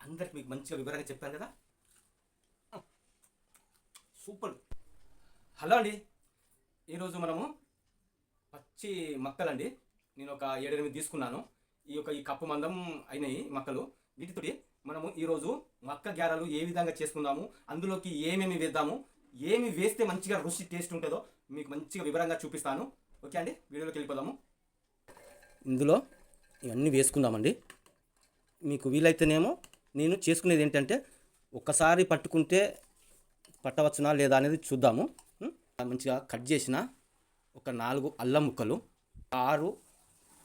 అందరికి మీకు మంచిగా వివరంగా చెప్పాను కదా. సూపర్. హలో అండి, ఈరోజు మనము పచ్చి మక్కలండి. నేను ఒక 7-8 తీసుకున్నాను. ఈ కప్పు మందం అయినాయి మక్కలు. వీటితోటి మనము ఈరోజు మక్క గ్యారలు ఏ విధంగా చేసుకుందాము, అందులోకి ఏమేమి వేద్దాము, ఏమి వేస్తే మంచిగా రుచి టేస్ట్ ఉంటుందో మీకు మంచిగా వివరంగా చూపిస్తాను. ఓకే అండి, వీడియోలోకి వెళ్ళిపోదాము. ఇందులో ఇవన్నీ వేసుకుందామండి. మీకు వీలైతేనేమో నేను చేసుకునేది ఏంటంటే ఒక్కసారి పట్టుకుంటే పట్టవచ్చునా లేదా అనేది చూద్దాము. మంచిగా కట్ చేసిన ఒక 4 అల్లం ముక్కలు, 6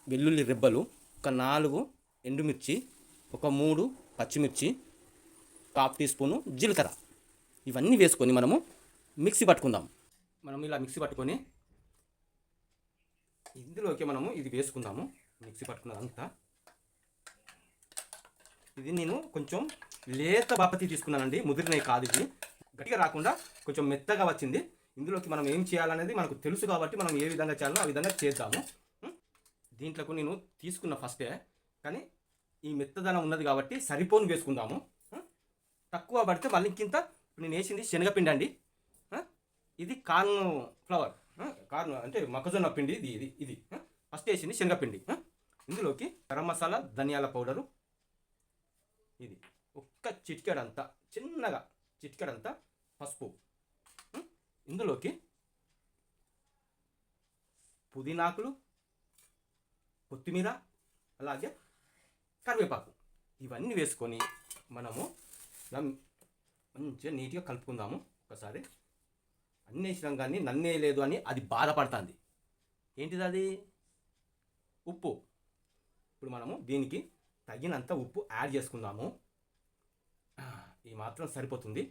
వెల్లుల్లి రెబ్బలు, ఒక 4 ఎండుమిర్చి, ఒక 3 పచ్చిమిర్చి, 1/2 టీ స్పూను జీలకర్ర, ఇవన్నీ వేసుకొని మనము మిక్సీ పట్టుకుందాం. మనం ఇలా మిక్సీ పట్టుకొని ఇందులోకి మనము ఇది వేసుకుందాము. మిక్సీ పట్టుకున్నదంతా ఇది నేను కొంచెం లేత బాపతి తీసుకున్నానండి, ముదిరినవి కాదు. ఇది గట్టిగా రాకుండా కొంచెం మెత్తగా వచ్చింది. ఇందులోకి మనం ఏం చేయాలనేది మనకు తెలుసు కాబట్టి మనం ఏ విధంగా చేయాలో ఆ విధంగా చేద్దాము. దీంట్లోకి నేను తీసుకున్న ఫస్టే, కానీ ఈ మెత్తదనం ఉన్నది కాబట్టి సరిపోను వేసుకుందాము. తక్కువ పడితే మళ్ళీ ఇంకింత. నేను వేసింది శనగపిండి అండి. ఇది కార్న్ ఫ్లవర్, కార్న్ అంటే మొక్కజొన్న పిండి. ఇది ఫస్ట్ వేసింది శనగపిండి. ఇందులోకి గరం మసాలా, ధనియాల పౌడరు, ఇది ఒక్క చిటికెడంతా, చిన్నగా చిటికెడంతా పసుపు, ఇందులోకి పుదీనాకులు, కొత్తిమీర, అలాగే కరివేపాకు, ఇవన్నీ వేసుకొని మనము మంచిగా నీట్గా కలుపుకుందాము. ఒకసారి అన్నీ వేసినాం కానీ నన్నే లేదు అని అది బాధపడుతుంది. ఏంటిది అది? ఉప్పు. ఇప్పుడు మనము దీనికి తగినంత ఉప్పు యాడ్ చేసుకుందాము. ఈ మాత్రం సరిపోతుంది.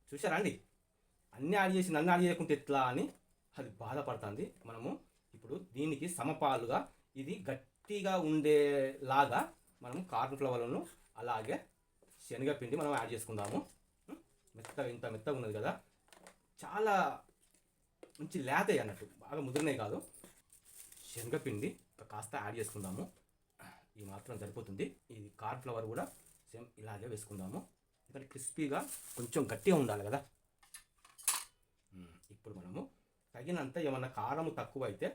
చూసారా అండి, అన్నీ యాడ్ చేసి నన్ను యాడ్ చేయకుంటే ఎట్లా అని అది బాధపడుతుంది. మనము ఇప్పుడు దీనికి సమపాలుగా ఇది గట్టిగా ఉండేలాగా మనం కార్న్ ఫ్లవర్లను అలాగే శనగపిండి మనం యాడ్ చేసుకుందాము. మెత్తగా, ఇంత మెత్తగా ఉన్నది కదా, చాలా మంచి లేతయి అన్నట్టు, బాగా ముదిరినవి కాదు. శనగపిండి కాస్త యాడ్ చేసుకుందాము. ఈ మాత్రం సరిపోతుంది. ఇది కార్న్ ఫ్లవర్ కూడా సేమ్ ఇలాగే వేసుకుందాము, ఎందుకంటే క్రిస్పీగా కొంచెం గట్టిగా ఉండాలి కదా. ఇప్పుడు మనము తగినంత ఏమన్నా కారం తక్కువ అయితే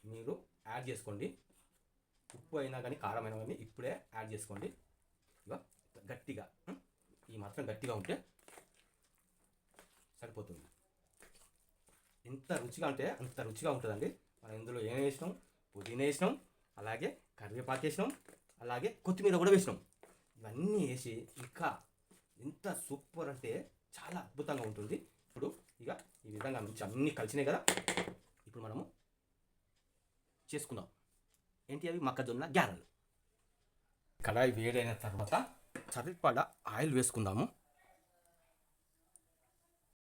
మీరు యాడ్ చేసుకోండి. ఉప్పు అయినా కానీ కారం అయినా కానీ ఇప్పుడే యాడ్ చేసుకోండి. ఇక గట్టిగా, ఈ మాత్రం గట్టిగా ఉంటే సరిపోతుంది. ఎంత రుచిగా అంటే అంత రుచిగా ఉంటుందండి. మనం ఇందులో ఏం వేసినాం? పుదీనా వేసినాం, అలాగే కరివేపాకు వేసినాం, అలాగే కొత్తిమీర కూడా వేసినాం. ఇవన్నీ వేసి ఇంకా ఎంత సూపర్ అంటే చాలా అద్భుతంగా ఉంటుంది. ఇప్పుడు ఇక ఈ విధంగా మంచి అన్నీ కలిసినాయి కదా. ఇప్పుడు మనము చేసుకుందాం. ఏంటి అవి? మొక్కజొన్న గ్యారెలు. కడాయి వేడైన తర్వాత సరిపడా ఆయిల్ వేసుకుందాము.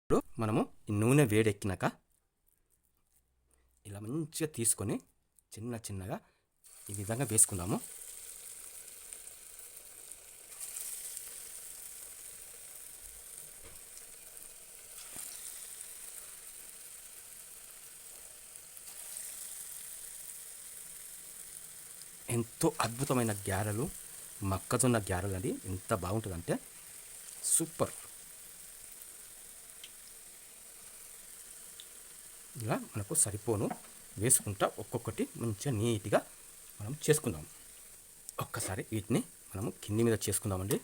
ఇప్పుడు మనము ఈ నూనె వేడెక్కినాక ఇలా మంచిగా తీసుకొని చిన్న చిన్నగా ఈ విధంగా వేసుకుందాము. ఎంతో అద్భుతమైన గ్యారెలు, మొక్కజొన్న గ్యారెలు అండి. ఎంత బాగుంటుందంటే సూపర్. ఇలా మనకు సరిపోను వేసుకుంటా ఒక్కొక్కటి మంచిగా నీట్గా మనం చేసుకుందాం. ఒక్కసారి వీటిని మనము కింది మీద చేసుకుందామండి.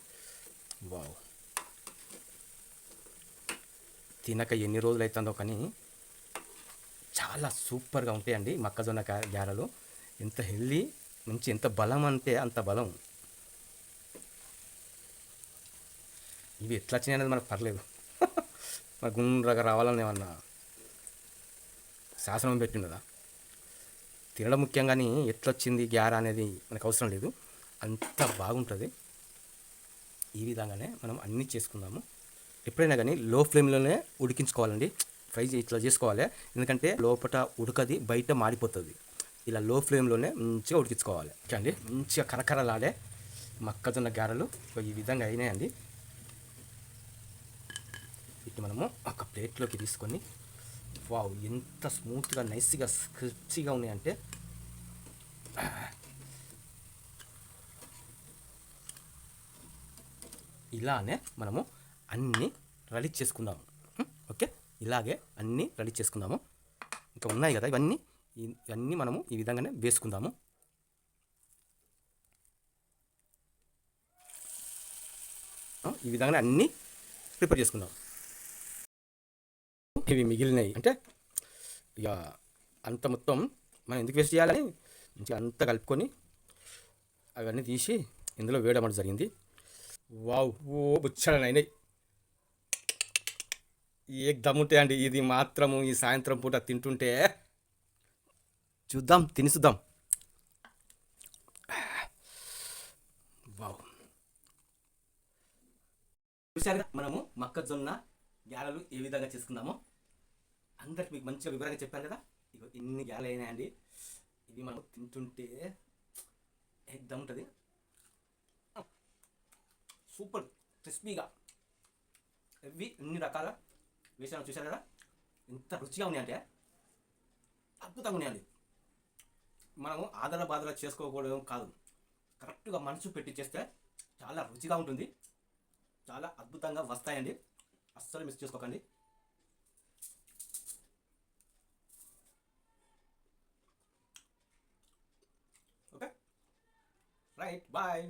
వావ్, తినక ఎన్ని రోజులు అవుతుందో కానీ చాలా సూపర్గా ఉంటాయండి మొక్కజొన్న గ్యారెలు. ఎంత హెల్దీ, మంచి, ఎంత బలం అంటే అంత బలం. ఇవి ఎట్లా వచ్చినాయి అనేది మనకు పర్లేదు. మన గుండ్రగా రావాలని ఏమన్నా శాసనం పెట్టినదా? తినడం ముఖ్యం, కానీ ఎట్లొచ్చింది గ్యార అనేది మనకు అవసరం లేదు. అంత బాగుంటుంది. ఈ విధంగానే మనం అన్నీ చేసుకుందాము. ఎప్పుడైనా కానీ లో ఫ్లేమ్లోనే ఉడికించుకోవాలండి. ఫ్రై ఇట్లా చేసుకోవాలి, ఎందుకంటే లోపల ఉడకది, బయట మాడిపోతుంది. ఇలా లో ఫ్లేమ్లోనే మంచిగా ఉడికించుకోవాలి. ఓకే అండి, మంచిగా కరకరలాడే మొక్కజొన్న గారెలు ఈ విధంగా అయినాయండి. వీటిని మనము ఒక ప్లేట్లోకి తీసుకొని, వావ్, ఎంత స్మూత్గా, నైస్గా, క్రిస్పీగా ఉన్నాయంటే ఇలానే మనము అన్నీ రెడీ చేసుకుందాము. ఓకే, ఇలాగే అన్నీ రెడీ చేసుకుందాము. ఇంకా ఉన్నాయి కదా ఇవన్నీ మనము ఈ విధంగానే వేసుకుందాము. ఈ విధంగానే అన్నీ ప్రిపేర్ చేసుకుందాం. ఇవి మిగిలినవి అంటే ఇక అంత మొత్తం మనం ఎందుకు వేస్ట్ చేయాలని మంచిగా అంతా కలుపుకొని అవన్నీ తీసి ఇందులో వేయడం జరిగింది. వావ్, ఓ బుచ్చడని అయినాయి. ఏకదమ్ ఉంటాయండి. ఇది మాత్రము ఈ సాయంత్రం పూట తింటుంటే చూద్దాం, తినిసుద్దాం. వావ్, చూసారుగా మనము మొక్కజొన్న గ్యాలలు ఏ విధంగా చేసుకుందామో అందరికి మీకు మంచిగా వివరంగా చెప్పాను కదా. ఇక ఇన్ని గ్యాలలు అయినాయండి. ఇది మనం తింటుంటే ఏకదమ్ ఉంటుంది. సూపర్ క్రిస్పీగా ఇవి ఎన్ని రకాల వేసాను చూసారు కదా. ఎంత రుచిగా ఉన్నాయంటే అద్భుతంగా ఉన్నాయండి. మనము ఆదల బాధల చేసుకోకూడదు కాదు, కరెక్ట్గా మనసు పెట్టి చేస్తే చాలా రుచిగా ఉంటుంది. చాలా అద్భుతంగా వస్తాయండి. అస్సలు మిస్ చేసుకోకండి. Okay, right, bye.